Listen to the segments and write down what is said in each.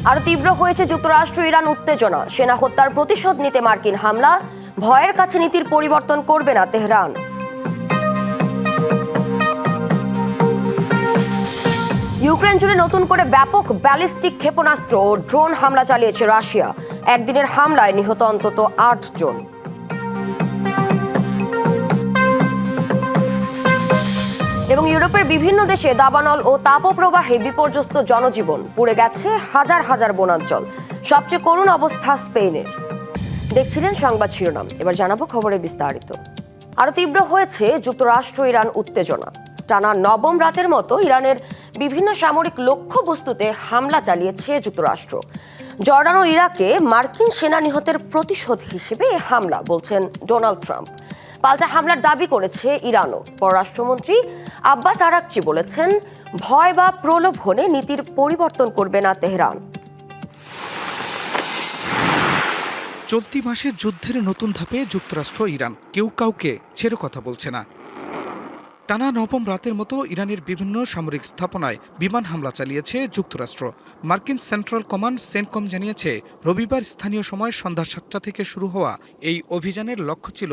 আরো তীব্র হয়েছে যুক্তরাষ্ট্র ইরান উত্তেজনা। সেনা হত্যার প্রতিশোধ নিতে মার্কিন হামলা, ভয়ের কাছে নীতির পরিবর্তন করবে না তেহরান। ইউক্রেন জুড়ে নতুন করে ব্যাপক ব্যালিস্টিক ক্ষেপণাস্ত্র ও ড্রোন হামলা চালিয়েছে রাশিয়া। একদিনের হামলায় নিহত অন্তত ৮ জন। এবং ইউরোপের বিভিন্ন দেশে দাবানল ও তাপপ্রবাহে বিপর্যস্ত জনজীবন, পুড়ে গেছে হাজার হাজার বনাঞ্চল। সবচেয়ে করুণ অবস্থা স্পেনের। দেখছিলেন সংবাদ শিরোনাম, এবার জানাবো খবরে বিস্তারিত। আরো তীব্র হয়েছে যুক্তরাষ্ট্র ইরান উত্তেজনা। টানা নবম রাতের মতো ইরানের বিভিন্ন সামরিক লক্ষ্যবস্তুতে হামলা চালিয়েছে যুক্তরাষ্ট্র। জর্ডান ও ইরাকে মার্কিন সেনা নিহতের প্রতিশোধ হিসেবে এই হামলা বলছেন ডোনাল্ড ট্রাম্প। পাল্টা হামলার দাবি করেছে ইরানও। পররাষ্ট্রমন্ত্রী আব্বাস আরাকচি বলেছেন, ভয় বা প্রলোভনে নীতির পরিবর্তন করবে না তেহরান। চলতি মাসে যুদ্ধের নতুন ধাপে যুক্তরাষ্ট্র ইরান কেউ কাউকে ছেড়ে কথা বলছে না। টানা নবম রাতের মতো ইরানের বিভিন্ন সামরিক স্থাপনায় বিমান হামলা চালিয়েছে যুক্তরাষ্ট্র। মার্কিন সেন্ট্রাল কমান্ড সেন্টকম জানিয়েছে, রবিবার স্থানীয় সময় সন্ধ্যা ৭টা থেকে শুরু হওয়া এই অভিযানের লক্ষ্য ছিল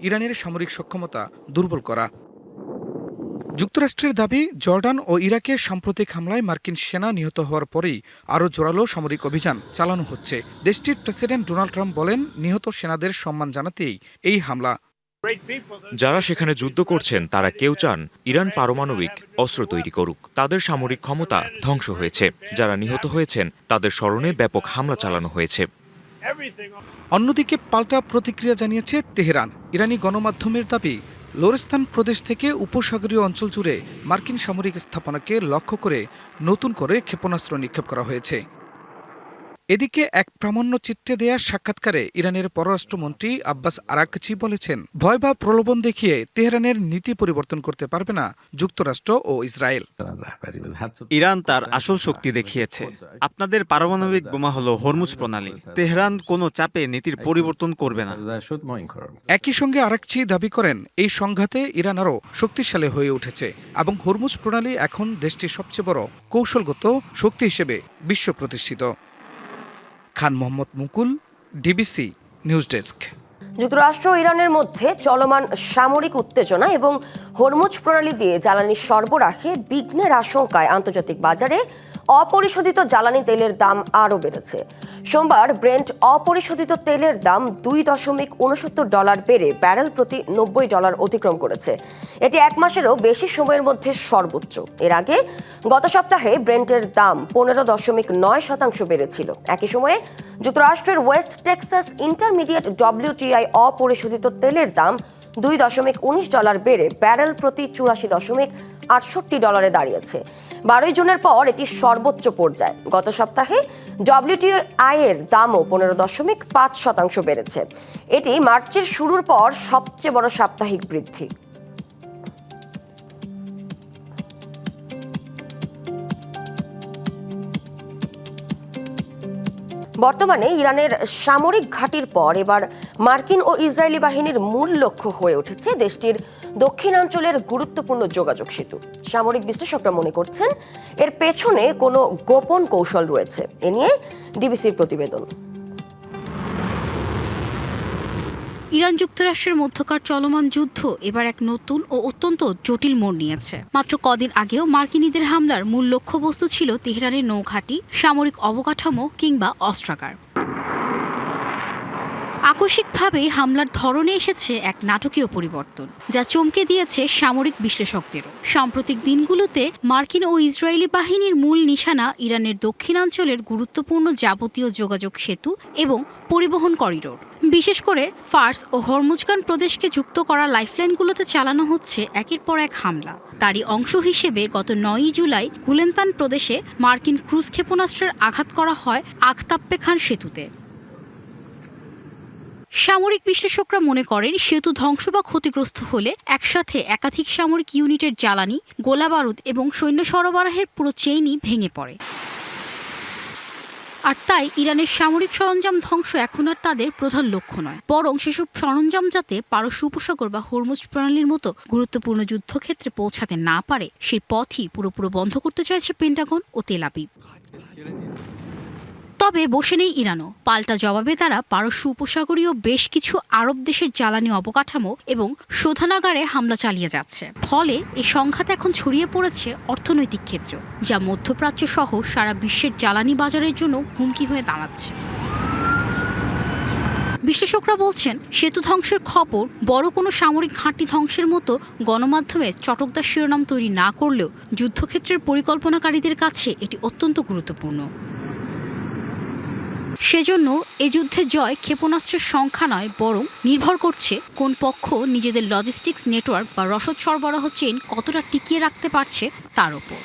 ইরানের সামরিক সক্ষমতা দুর্বল করা। যুক্তরাষ্ট্রের দাবি, জর্ডান ও ইরাকে সাম্প্রতিক হামলায় মার্কিন সেনা নিহত হওয়ার পরেই আরও জোরালো সামরিক অভিযান চালানো হচ্ছে। দেশটির প্রেসিডেন্ট ডোনাল্ড ট্রাম্প বলেন, নিহত সেনাদের সম্মান জানাতেই এই হামলা। যারা সেখানে যুদ্ধ করছেন তারা কেউ চান ইরান পারমাণবিক অস্ত্র তৈরি করুক। তাদের সামরিক ক্ষমতা ধ্বংস হয়েছে। যারা নিহত হয়েছেন তাদের স্মরণে ব্যাপক হামলা চালানো হয়েছে। অন্যদিকে পাল্টা প্রতিক্রিয়া জানিয়েছে তেহরান। ইরানি গণমাধ্যমের দাবি, লোরেস্তান প্রদেশ থেকে উপসাগরীয় অঞ্চল জুড়ে মার্কিন সামরিক স্থাপনাকে লক্ষ্য করে নতুন করে ক্ষেপণাস্ত্র নিক্ষেপ করা হয়েছে। এদিকে এক প্রামাণ্যচিত্রে দেয়া সাক্ষাৎকারে ইরানের পররাষ্ট্রমন্ত্রী আব্বাস আরাকচি বলেছেন, ভয় বা প্রলোভন দেখিয়ে তেহরানের নীতি পরিবর্তন করতে পারবে না যুক্তরাষ্ট্র ও ইসরায়েল। ইরান তার আসল শক্তি দেখিয়েছে। আপনাদের পারমাণবিক বোমা হলো হরমুজ প্রণালী। তেহরান কোনো চাপে নীতির পরিবর্তন করবে না। একই সঙ্গে আরাকচি দাবি করেন, এই সংঘাতে ইরান আরও শক্তিশালী হয়ে উঠেছে এবং হরমুজ প্রণালী এখন দেশটির সবচেয়ে বড় কৌশলগত শক্তি হিসেবে বিশ্ব প্রতিষ্ঠিত। খান মোহাম্মদ মুকুল, ডিবিসি নিউজ ডেস্ক। যুক্তরাষ্ট্র ও ইরানের মধ্যে চলমান সামরিক উত্তেজনা এবং হরমুজ প্রণালী দিয়ে জ্বালানি সরবরাহে বিঘ্নের আশঙ্কায় আন্তর্জাতিক বাজারে অপরিশোধিত জ্বালানি তেলের দাম আরও বেড়েছে। সোমবার ব্রেন্ট অপরিশোধিত তেলের দাম $2.69 বেড়ে ব্যারেল প্রতি $90 অতিক্রম করেছে। এটি এক মাসেরও বেশি সময়ের মধ্যে সর্বোচ্চ। এর আগে গত সপ্তাহে ব্রেন্টের দাম 15.9% বেড়েছিল। একই সময়ে যুক্তরাষ্ট্রের ওয়েস্ট টেক্সাস ইন্টারমিডিয়েট WTI অপরিশোধিত তেলের দাম $2.19 বেড়ে ব্যারেল প্রতি $84.68 দাঁড়িয়েছে। 12 জুনের পর এটি সর্বোচ্চ পর্যায়ে। গত সপ্তাহে WTI এর দামও 15.5% বেড়েছে। এটি মার্চের শুরুর পর সবচেয়ে বড় সাপ্তাহিক বৃদ্ধি। বর্তমানে ইরানের সামরিক ঘাঁটির পর এবার মার্কিন ও ইসরায়েলি বাহিনীর মূল লক্ষ্য হয়ে উঠেছে দেশটির দক্ষিণাঞ্চলের গুরুত্বপূর্ণ যোগাযোগ সেতু। সামরিক বিশ্লেষকরা মনে করছেন, এর পেছনে কোনো গোপন কৌশল রয়েছে। এ নিয়ে ডিবিসির প্রতিবেদন। ইরান যুক্তরাষ্ট্রের মধ্যকার চলমান যুদ্ধ এবার এক নতুন ও অত্যন্ত জটিল মোড় নিয়েছে। মাত্র কদিন আগেও মার্কিনীদের হামলার মূল লক্ষ্যবস্তু ছিল তেহরানের নৌঘাঁটি, সামরিক অবকাঠামো কিংবা অস্ত্রাগার। আকস্মিকভাবে হামলার ধরনে এসেছে এক নাটকীয় পরিবর্তন, যা চমকে দিয়েছে সামরিক বিশ্লেষকদেরও। সাম্প্রতিক দিনগুলোতে মার্কিন ও ইসরায়েলি বাহিনীর মূল নিশানা ইরানের দক্ষিণাঞ্চলের গুরুত্বপূর্ণ যাবতীয় যোগাযোগ সেতু এবং পরিবহন করিডোর। বিশেষ করে ফার্স ও হরমুজগান প্রদেশকে যুক্ত করা লাইফলাইনগুলোতে চালানো হচ্ছে একের পর এক হামলা। তারই অংশ হিসেবে গত 9 জুলাই গুলেস্তান প্রদেশে মার্কিন ক্রুজ ক্ষেপণাস্ত্রের আঘাত করা হয় আখতাপ্পে খান সেতুতে। সামরিক বিশ্লেষকরা মনে করেন, সেতু ধ্বংস বা ক্ষতিগ্রস্ত হলে একসাথে একাধিক সামরিক ইউনিটের জ্বালানি, গোলাবারুদ এবং সৈন্য সরবরাহের পুরো চেইনই ভেঙে পড়ে। আর তাই ইরানের সামরিক সরঞ্জাম ধ্বংস এখন আর তাদের প্রধান লক্ষ্য নয়, বরং সেসব সরঞ্জাম যাতে পারস্য উপসাগর বা হরমুজ প্রণালীর মতো গুরুত্বপূর্ণ যুদ্ধক্ষেত্রে পৌঁছাতে না পারে, সেই পথই পুরোপুরি বন্ধ করতে চাইছে পেন্টাগন ও তেল আবিব। তবে বসে নেই ইরানও। পাল্টা জবাবে তারা পারস্য উপসাগরীয় বেশ কিছু আরব দেশের জ্বালানি অবকাঠামো এবং শোধনাগারে হামলা চালিয়ে যাচ্ছে। ফলে এই সংঘাত এখন ছড়িয়ে পড়েছে অর্থনৈতিক ক্ষেত্র, যা মধ্যপ্রাচ্য সহ সারা বিশ্বের জ্বালানি বাজারের জন্য হুমকি হয়ে দাঁড়াচ্ছে। বিশ্লেষকরা বলছেন, সেতু ধ্বংসের খবর বড় কোনো সামরিক ঘাঁটি ধ্বংসের মতো গণমাধ্যমে চটকদার শিরোনাম তৈরি না করলেও যুদ্ধক্ষেত্রের পরিকল্পনাকারীদের কাছে এটি অত্যন্ত গুরুত্বপূর্ণ। সেজন্য এ যুদ্ধে জয় ক্ষেপণাস্ত্রের সংখ্যা নয়, বরং নির্ভর করছে কোন পক্ষ নিজেদের লজিস্টিক্স নেটওয়ার্ক বা রসদ সরবরাহ চেইন কতটা টিকিয়ে রাখতে পারছে তার ওপর।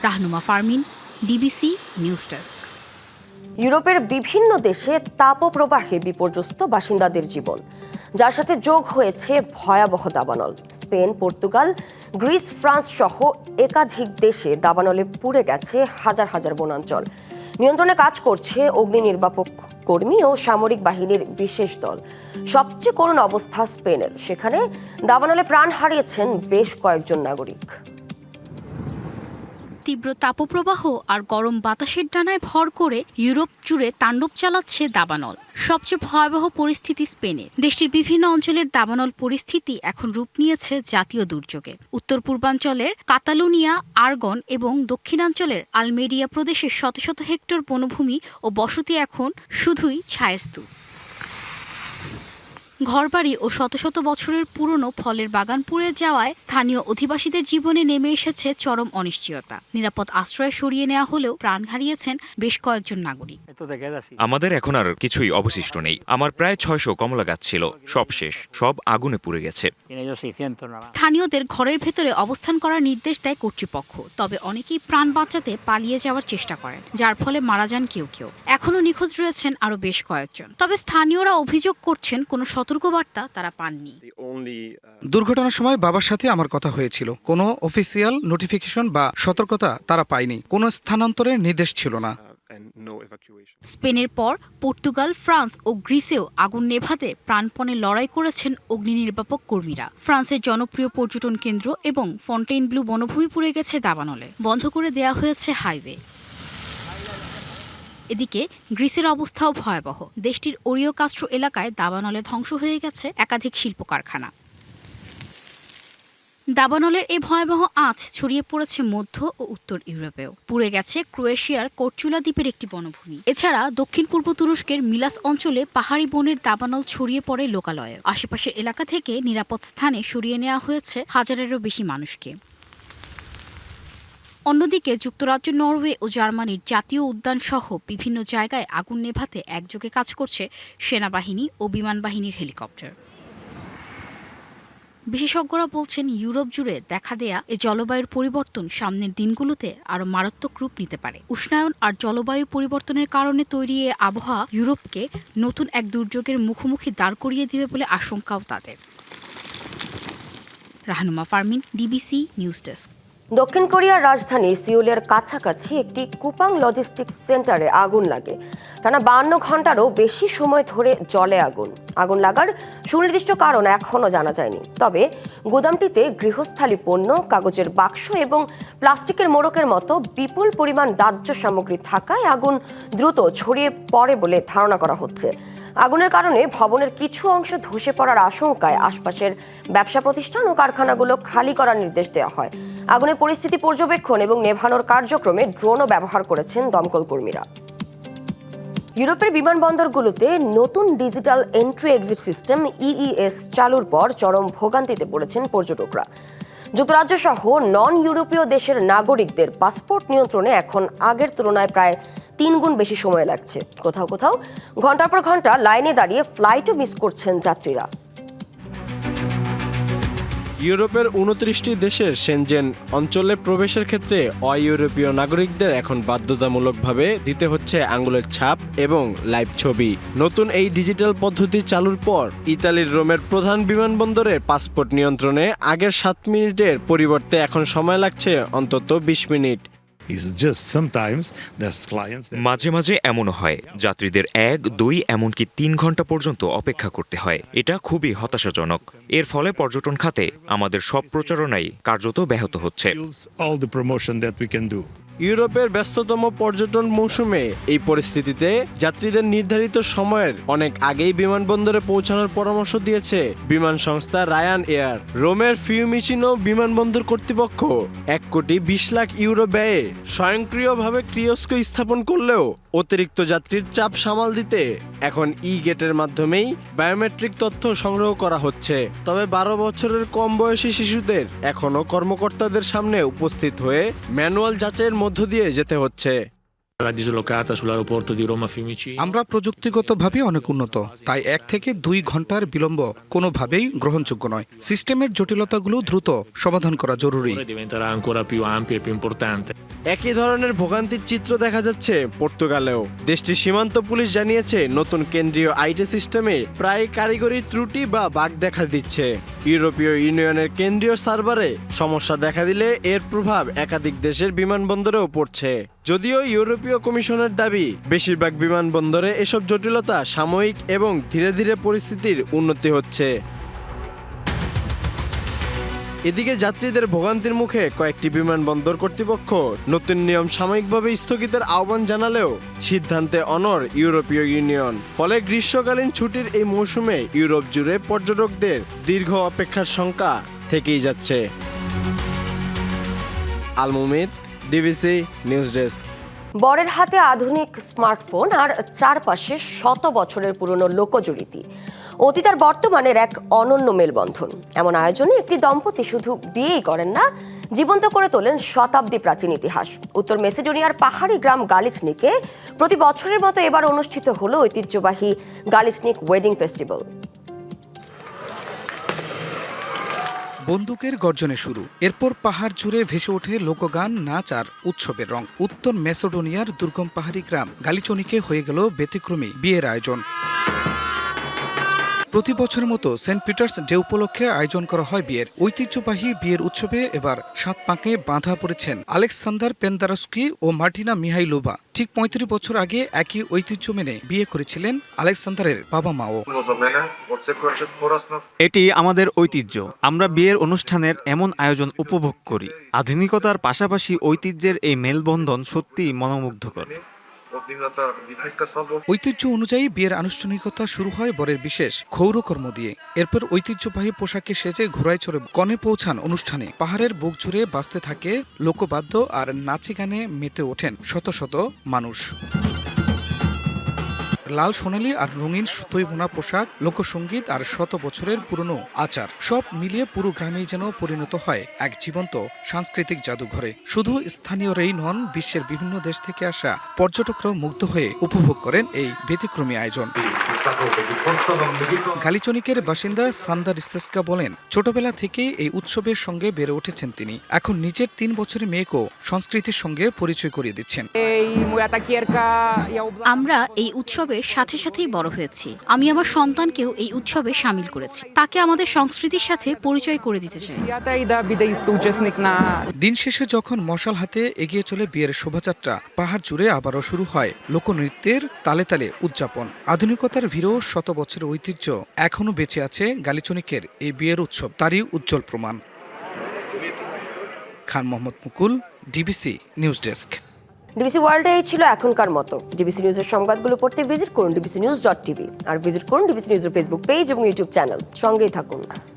Rahnuma Fermin, DBC news desk. ইউরোপের বিভিন্ন দেশে তাপপ্রবাহে বিপর্যস্ত বাসিন্দাদের জীবন, যার সাথে যোগ হয়েছে ভয়াবহ দাবানল। স্পেন, পর্তুগাল, গ্রিস, ফ্রান্স সহ একাধিক দেশে দাবানলে পুড়ে গেছে হাজার হাজার বনাঞ্চল। নিয়ন্ত্রণে কাজ করছে অগ্নি নির্বাপক কর্মী ও সামরিক বাহিনীর বিশেষ দল। সবচেয়ে করুণ অবস্থা স্পেনের, সেখানে দাবানলে প্রাণ হারিয়েছেন বেশ কয়েকজন নাগরিক। তীব্র তাপপ্রবাহ আর গরম বাতাসের ডানায় ভর করে ইউরোপ জুড়ে তাণ্ডব চালাচ্ছে দাবানল। সবচেয়ে ভয়াবহ পরিস্থিতি স্পেনে। দেশটির বিভিন্ন অঞ্চলের দাবানল পরিস্থিতি এখন রূপ নিয়েছে জাতীয় দুর্যোগে। উত্তর পূর্বাঞ্চলের কাতালুনিয়া, আরগন এবং দক্ষিণাঞ্চলের আলমেরিয়া প্রদেশে শত শত হেক্টর বনভূমি ও বসতি এখন শুধুই ছায়ের স্তূপ। ঘরবাড়ি ও শত শত বছরের পুরনো ফলের বাগান পুড়ে যাওয়ায় স্থানীয় অধিবাসীদের জীবনে নেমে এসেছে চরম অনিশ্চয়তা। নিরাপদ আশ্রয় সরিয়ে নেওয়া হলেও প্রাণ হারিয়েছেন বেশ কয়েকজন নাগরিক। আমাদের এখন আর কিছুই অবশিষ্ট নেই। আমার প্রায় 600 কমলা গাছ ছিল, সব শেষ, সব আগুনে পুড়ে গেছে। স্থানীয়দের ঘরের ভেতরে অবস্থান করার নির্দেশ দেয় কর্তৃপক্ষ, তবে অনেকেই প্রাণ বাঁচাতে পালিয়ে যাওয়ার চেষ্টা করেন, যার ফলে মারা যান কেউ কেউ। এখনও নিখোঁজ রয়েছেন আরও বেশ কয়েকজন। তবে স্থানীয়রা অভিযোগ করছেন কোনো সতর্কবার্তা তারা পাননি। দুর্ঘটনার সময় বাবার সাথে আমার কথা হয়েছিল। কোনো অফিসিয়াল নোটিফিকেশন বা সতর্কতা তারা পায়নি। কোনো স্থানান্তরের নির্দেশ ছিল না। স্পেনের পর পর্তুগাল, ফ্রান্স ও গ্রিসেও আগুন নেভাতে প্রাণপণে লড়াই করেছেন অগ্নি নির্বাপক কর্মীরা। ফ্রান্সের জনপ্রিয় পর্যটন কেন্দ্র এবং ফন্টেইনব্লু বনভূমি পুড়ে গেছে দাবানলে। বন্ধ করে দেয়া হয়েছে হাইওয়ে। এদিকে গ্রিসের অবস্থাও ভয়াবহ। দেশটির ওরিও কাস্ট্রো এলাকায় দাবানলে ধ্বংস হয়ে গেছে একাধিক শিল্প কারখানা। দাবানলের এই ভয়াবহ আঁচ ছড়িয়ে পড়েছে মধ্য ও উত্তর ইউরোপেও। পুড়ে গেছে ক্রোয়েশিয়ার কর্চুলা দ্বীপের একটি বনভূমি। এছাড়া দক্ষিণ পূর্ব তুরস্কের মিলাস অঞ্চলে পাহাড়ি বনের দাবানল ছড়িয়ে পড়ে লোকালয়ে। আশেপাশের এলাকা থেকে নিরাপদ স্থানে সরিয়ে নেওয়া হয়েছে হাজারেরও বেশি মানুষকে। অন্যদিকে যুক্তরাজ্য, নরওয়ে ও জার্মানির জাতীয় উদ্যান সহ বিভিন্ন জায়গায় আগুন নেভাতে একযোগে কাজ করছে সেনাবাহিনী ও বিমান বাহিনীর হেলিকপ্টার। বিশেষজ্ঞরা বলছেন, ইউরোপ জুড়ে দেখা দেয়া এ জলবায়ুর পরিবর্তন সামনের দিনগুলোতে আরও মারাত্মক রূপ নিতে পারে। উষ্ণায়ন আর জলবায়ু পরিবর্তনের কারণে তৈরি এ আবহাওয়া ইউরোপকে নতুন এক দুর্যোগের মুখোমুখি দাঁড় করিয়ে দেবে বলে আশঙ্কাও তাদের। Rahnuma Fermin, DBC news desk. দক্ষিণ কোরিয়ার রাজধানী সিউলের কাছাকাছি একটি কুপাং লজিস্টিক্স সেন্টারে আগুন লাগে। টানা 52 ঘন্টারও বেশি সময় ধরে জ্বলে আগুন। আগুন লাগার সুনির্দিষ্ট কারণ এখনও জানা যায়নি। তবে গুদামটিতে গৃহস্থালী পণ্য, কাগজের বাক্স এবং প্লাস্টিকের মোড়কের মতো বিপুল পরিমাণ দাহ্য সামগ্রী থাকায় আগুন দ্রুত ছড়িয়ে পড়ে বলে ধারণা করা হচ্ছে। আগুনের কারণে ভবনের কিছু অংশ ধসে পড়ার আশঙ্কায় আশপাশের ব্যবসা প্রতিষ্ঠান ও কারখানাগুলো খালি করার নির্দেশ দেওয়া হয়। আগুনের পরিস্থিতি পর্যবেক্ষণ এবং নেভানোর কার্যক্রমে ড্রোনও ব্যবহার করেছেন দমকল কর্মীরা। ইউরোপের বিমানবন্দরগুলোতে নতুন digital entry exit system EES চালুর পর চরম ভোগান্তিতে পড়েছেন পর্যটকরা। যুক্তরাজ্য সহ নন ইউরোপীয় দেশের নাগরিকদের পাসপোর্ট নিয়ন্ত্রণে এখন আগের তুলনায় প্রায় 3 গুণ বেশি সময় লাগছে। কোথাও কোথাও ঘন্টার পর ঘন্টা লাইনে দাঁড়িয়ে ফ্লাইটও মিস করছেন যাত্রীরা। ইউরোপের 29টি দেশের সেনজেন অঞ্চলে প্রবেশের ক্ষেত্রে অইউরোপীয় নাগরিকদের এখন বাধ্যতামূলকভাবে দিতে হচ্ছে আঙুলের ছাপ এবং লাইভ ছবি। নতুন এই ডিজিটাল পদ্ধতি চালুর পর ইতালির রোমের প্রধান বিমানবন্দরের পাসপোর্ট নিয়ন্ত্রণে আগের 7 মিনিটের পরিবর্তে এখন সময় লাগছে অন্তত 20 মিনিট। মাঝে মাঝে এমনও হয় যাত্রীদের 1, 2 এমনকি 3 ঘন্টা পর্যন্ত অপেক্ষা করতে হয়। এটা খুবই হতাশাজনক। এর ফলে পর্যটন খাতে আমাদের সব প্রচারণাই কার্যত ব্যাহত হচ্ছে। ইউরোপের ব্যস্ততম পর্যটন মৌসুমে এই পরিস্থিতিতে যাত্রীদের নির্ধারিত সময়ের অনেক আগেই বিমানবন্দরে পৌঁছানোর পরামর্শ দিয়েছে বিমান সংস্থা রায়ান এয়ার। রোমের ফিউমিচিনো বিমানবন্দর কর্তৃপক্ষ 1,20,00,000 ব্যয়ে স্বয়ংক্রিয়ভাবে কিওস্ক স্থাপন করলেও অতিরিক্ত যাত্রীর চাপ সামাল দিতে এখন গেটের মাধ্যমেই বায়োমেট্রিক তথ্য সংগ্রহ করা হচ্ছে। তবে 12 বছরের কম বয়সী শিশুদের এখনও কর্মকর্তাদের সামনে উপস্থিত হয়ে ম্যানুয়াল যাচাইয়ের মধ্য দিয়ে যেতে হচ্ছে। আমরা প্রযুক্তিগতভাবে অনেক উন্নত, তাই 1 থেকে 2 ঘন্টার বিলম্ব কোনোভাবেই গ্রহণযোগ্য নয়। সিস্টেমের জটিলতাগুলো দ্রুত সমাধান করা জরুরি। একই ধরনের ভোগান্তির চিত্র দেখা যাচ্ছে পর্তুগালেও। দেশটির সীমান্ত পুলিশ জানিয়েছে নতুন কেন্দ্রীয় আইটি সিস্টেমে প্রায় কারিগরি ত্রুটি বা বাগ দেখা দিচ্ছে। ইউরোপীয় ইউনিয়নের কেন্দ্রীয় সার্ভারে সমস্যা দেখা দিলে এর প্রভাব একাধিক দেশের বিমানবন্দরেও পড়ছে। যদিও ইউরোপীয় কমিশনের দাবি, বেশিরভাগ বিমানবন্দরে এসব জটিলতা সাময়িক এবং ধীরে ধীরে পরিস্থিতির উন্নতি হচ্ছে। এদিকে যাত্রীদের ভোগান্তির মুখে কয়েকটি বিমানবন্দর কর্তৃপক্ষ নতুন নিয়ম সাময়িকভাবে স্থগিতের আহ্বান জানালেও সিদ্ধান্তে অনড় ইউরোপীয় ইউনিয়ন। ফলে গ্রীষ্মকালীন ছুটির এই মৌসুমে ইউরোপ জুড়ে পর্যটকদের দীর্ঘ অপেক্ষার সংখ্যা থেকেই যাচ্ছে। আলমুমিত, ডিবিসি নিউজ ডেস্ক। বরের হাতে আধুনিক স্মার্টফোন আর চারপাশে শত বছরের পুরনো লোকজরীতি, অতীত আর বর্তমানের এক অনন্য মেলবন্ধন। এমন আয়োজনে একটি দম্পতি শুধু বিয়েই করেন না, জীবন্ত করে তোলেন শতাব্দী প্রাচীন ইতিহাস। উত্তর মেসিডোনিয়ার পাহাড়ি গ্রাম গালিচনিকে প্রতি বছরের মতো এবার অনুষ্ঠিত হলো ঐতিহ্যবাহী গালিচনিক ওয়েডিং ফেস্টিভ্যাল। বন্দুকের গর্জনে শুরু, এরপর পাহাড় জুড়ে ভেসে ওঠে লোকগান, নাচ আর উৎসবের রং। উত্তর মেসিডোনিয়ার দুর্গম পাহাড়ি গ্রাম গালিচনিকে হয়ে গেল ব্যতিক্রমী বিয়ের আয়োজন। প্রতি বছরের মতো সেন্ট পিটার্স ডে উপলক্ষে আয়োজন করা হয় বিয়ের। ঐতিহ্যবাহী বিয়ের উৎসবে এবার 7 পাঁকে বাঁধা পড়েছেন আলেকসান্দার পেন্দারস্কি ও মার্টিনা মিহাইলোভা। ঠিক 35 বছর আগে একই ঐতিহ্য মেনে বিয়ে করেছিলেন আলেকসান্দারের বাবা মাও। এটি আমাদের ঐতিহ্য। আমরা বিয়ের অনুষ্ঠানের এমন আয়োজন উপভোগ করি। আধুনিকতার পাশাপাশি ঐতিহ্যের এই মেলবন্ধন সত্যিই মনোমুগ্ধকর। ঐতিহ্য অনুযায়ী বিয়ের আনুষ্ঠানিকতা শুরু হয় বরের বিশেষ ক্ষৌরকর্ম দিয়ে। এরপর ঐতিহ্যবাহী পোশাকে সেজে ঘোড়ায় চড়ে কনে পৌঁছান অনুষ্ঠানে। পাহাড়ের বুক জুড়ে বাজতে থাকে লোকবাদ্য আর নাচে গানে মেতে ওঠেন শত শত মানুষ। লাল, সোনালী আর রঙিন সুতোয় বোনা পোশাক, লোকসঙ্গীত আর শত বছরের পুরনো আচার, সব মিলিয়ে পুরো গ্রামেই যেন পরিণত হয় এক জীবন্ত সাংস্কৃতিক জাদুঘরে। শুধু স্থানীয়রাই নন, বিশ্বের বিভিন্ন দেশ থেকে আসা পর্যটকরাও মুগ্ধ হয়ে উপভোগ করেন এই ব্যতিক্রমী আয়োজন। গালিচনিকের বাসিন্দা সান্দার ইস্তেস্কা বলেন, ছোটবেলা থেকেই এই উৎসবের সঙ্গে বেড়ে উঠেছেন তিনি। এখন নিজের 3 বছরের মেয়েকেও সংস্কৃতির সঙ্গে পরিচয় করিয়ে দিচ্ছেন। আমরা এই উৎসবের সাথে সাথেই বড় হয়েছি। আমি আমার সন্তানকেও এই উৎসবে সামিল করেছি। তাকে আমাদের সংস্কৃতির সাথে পরিচয় করে দিতে চাই। দিন শেষে যখন মশাল হাতে এগিয়ে চলে বিয়ের শোভাযাত্রা, পাহাড় জুড়ে আবারও শুরু হয় লোকনৃত্যের তালে তালে উদযাপন। আধুনিকতার ভিড়ও শত বছরের ঐতিহ্য এখনো বেঁচে আছে গালিচনিকের এই বিয়ের উৎসব, তারই উজ্জ্বল প্রমাণ। খান মোহাম্মদ মুকুল, ডিবিসি নিউজ ডেস্ক। ডিবিসি ওয়ার্ল্ডে এই ছিল এখনকার মতো। ডিবিসি নিউজের সংবাদগুলো পড়তে ভিজিট করুন dbcnews.tv আর ভিজিট করুন ডিবিসি নিউজের ফেসবুক পেজ এবং ইউটিউব চ্যানেল। সঙ্গেই থাকুন।